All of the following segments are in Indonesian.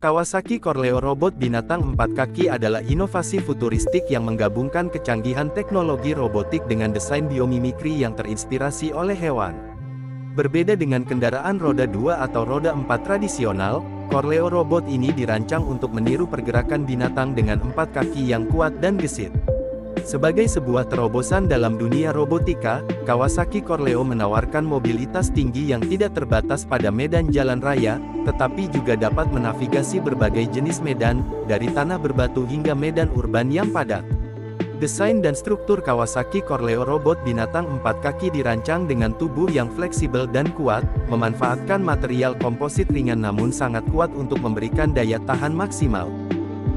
Kawasaki Corleo robot binatang empat kaki adalah inovasi futuristik yang menggabungkan kecanggihan teknologi robotik dengan desain biomimikri yang terinspirasi oleh hewan. Berbeda dengan kendaraan roda 2 atau roda 4 tradisional, Corleo robot ini dirancang untuk meniru pergerakan binatang dengan empat kaki yang kuat dan gesit. Sebagai sebuah terobosan dalam dunia robotika, Kawasaki Corleo menawarkan mobilitas tinggi yang tidak terbatas pada medan jalan raya, tetapi juga dapat menavigasi berbagai jenis medan, dari tanah berbatu hingga medan urban yang padat. Desain dan struktur Kawasaki Corleo robot binatang empat kaki dirancang dengan tubuh yang fleksibel dan kuat, memanfaatkan material komposit ringan namun sangat kuat untuk memberikan daya tahan maksimal.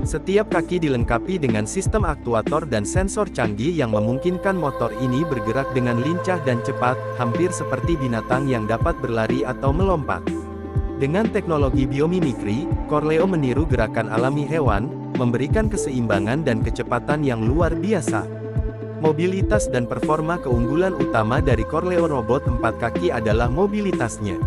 Setiap kaki dilengkapi dengan sistem aktuator dan sensor canggih yang memungkinkan motor ini bergerak dengan lincah dan cepat, hampir seperti binatang yang dapat berlari atau melompat. Dengan teknologi biomimikri, Corleo meniru gerakan alami hewan, memberikan keseimbangan dan kecepatan yang luar biasa. Mobilitas dan performa keunggulan utama dari Corleo robot empat kaki adalah mobilitasnya.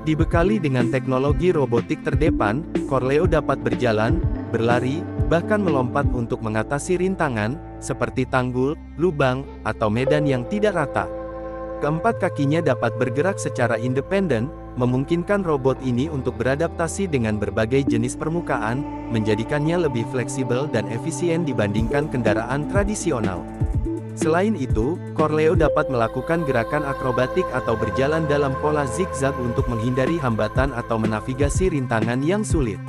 Dibekali dengan teknologi robotik terdepan, Corleo dapat berjalan, berlari, bahkan melompat untuk mengatasi rintangan, seperti tanggul, lubang, atau medan yang tidak rata. Keempat kakinya dapat bergerak secara independen, memungkinkan robot ini untuk beradaptasi dengan berbagai jenis permukaan, menjadikannya lebih fleksibel dan efisien dibandingkan kendaraan tradisional. Selain itu, Corleo dapat melakukan gerakan akrobatik atau berjalan dalam pola zigzag untuk menghindari hambatan atau menavigasi rintangan yang sulit.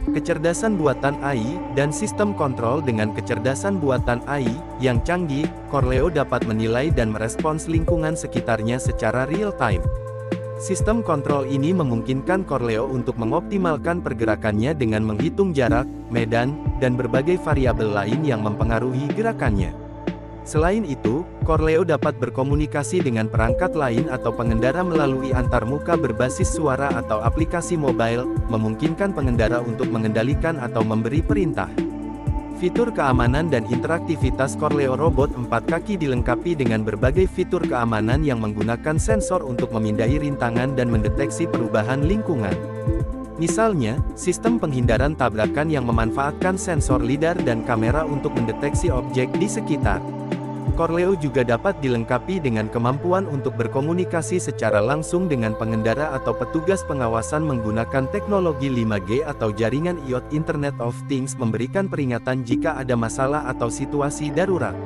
Kecerdasan buatan AI, dan sistem kontrol dengan kecerdasan buatan AI, yang canggih, Corleo dapat menilai dan merespons lingkungan sekitarnya secara real-time. Sistem kontrol ini memungkinkan Corleo untuk mengoptimalkan pergerakannya dengan menghitung jarak, medan, dan berbagai variabel lain yang mempengaruhi gerakannya. Selain itu, Corleo dapat berkomunikasi dengan perangkat lain atau pengendara melalui antarmuka berbasis suara atau aplikasi mobile, memungkinkan pengendara untuk mengendalikan atau memberi perintah. Fitur keamanan dan interaktivitas Corleo robot empat kaki dilengkapi dengan berbagai fitur keamanan yang menggunakan sensor untuk memindai rintangan dan mendeteksi perubahan lingkungan. Misalnya, sistem penghindaran tabrakan yang memanfaatkan sensor lidar dan kamera untuk mendeteksi objek di sekitar. Corleo juga dapat dilengkapi dengan kemampuan untuk berkomunikasi secara langsung dengan pengendara atau petugas pengawasan menggunakan teknologi 5G atau jaringan IoT Internet of Things, memberikan peringatan jika ada masalah atau situasi darurat.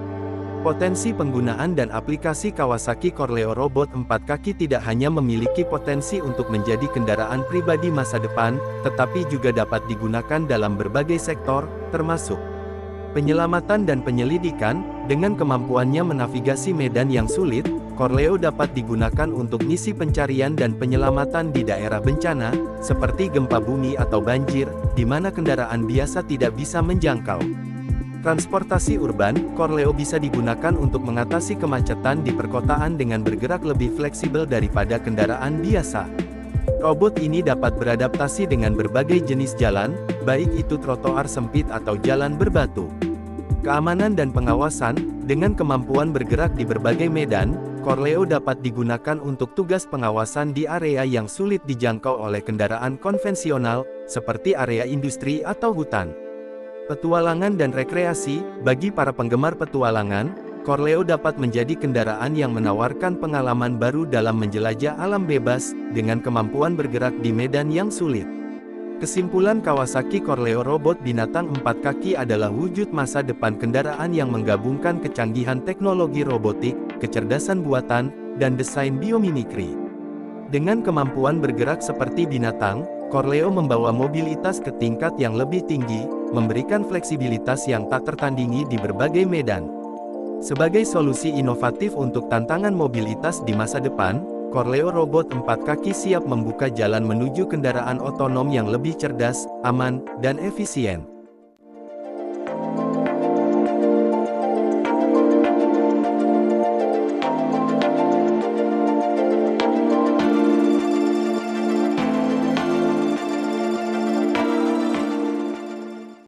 Potensi penggunaan dan aplikasi Kawasaki Corleo robot empat kaki tidak hanya memiliki potensi untuk menjadi kendaraan pribadi masa depan, tetapi juga dapat digunakan dalam berbagai sektor, termasuk penyelamatan dan penyelidikan. Dengan kemampuannya menavigasi medan yang sulit, Corleo dapat digunakan untuk misi pencarian dan penyelamatan di daerah bencana, seperti gempa bumi atau banjir, di mana kendaraan biasa tidak bisa menjangkau. Transportasi urban, Corleo bisa digunakan untuk mengatasi kemacetan di perkotaan dengan bergerak lebih fleksibel daripada kendaraan biasa. Robot ini dapat beradaptasi dengan berbagai jenis jalan, baik itu trotoar sempit atau jalan berbatu. Keamanan dan pengawasan, dengan kemampuan bergerak di berbagai medan, Corleo dapat digunakan untuk tugas pengawasan di area yang sulit dijangkau oleh kendaraan konvensional, seperti area industri atau hutan. Petualangan dan rekreasi, bagi para penggemar petualangan, Corleo dapat menjadi kendaraan yang menawarkan pengalaman baru dalam menjelajah alam bebas, dengan kemampuan bergerak di medan yang sulit. Kesimpulan, Kawasaki Corleo robot binatang empat kaki adalah wujud masa depan kendaraan yang menggabungkan kecanggihan teknologi robotik, kecerdasan buatan, dan desain biomimikri. Dengan kemampuan bergerak seperti binatang, Corleo membawa mobilitas ke tingkat yang lebih tinggi, memberikan fleksibilitas yang tak tertandingi di berbagai medan. Sebagai solusi inovatif untuk tantangan mobilitas di masa depan, Corleo robot empat kaki siap membuka jalan menuju kendaraan otonom yang lebih cerdas, aman, dan efisien.